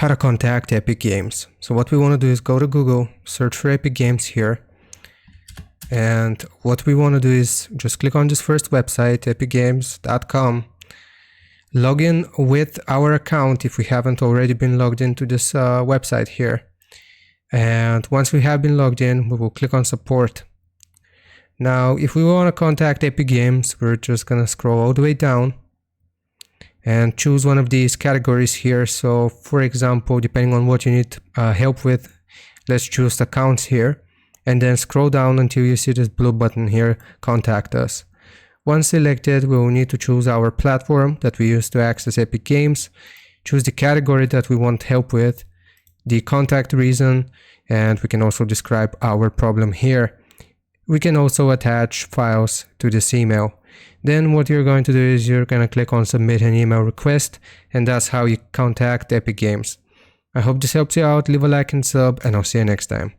how to contact Epic Games. So what we want to do is go to Google, search for Epic Games here. And what we want to do is just click on this first website, epicgames.com. Log in with our account if we haven't already been logged into this website here. And once we have been logged in, we will click on support. Now, if we want to contact Epic Games, we're just going to scroll all the way down and choose one of these categories here. So for example, depending on what you need help with, let's choose accounts here, and then scroll down until you see this blue button here, contact us. Once selected, we will need to choose our platform that we use to access Epic Games, choose the category that we want help with, the contact reason, and we can also describe our problem here. We can also attach files to this email. Then what you're going to do is you're going to click on submit an email request, and that's how you contact Epic Games. I hope this helps you out. Leave a like and sub, and I'll see you next time.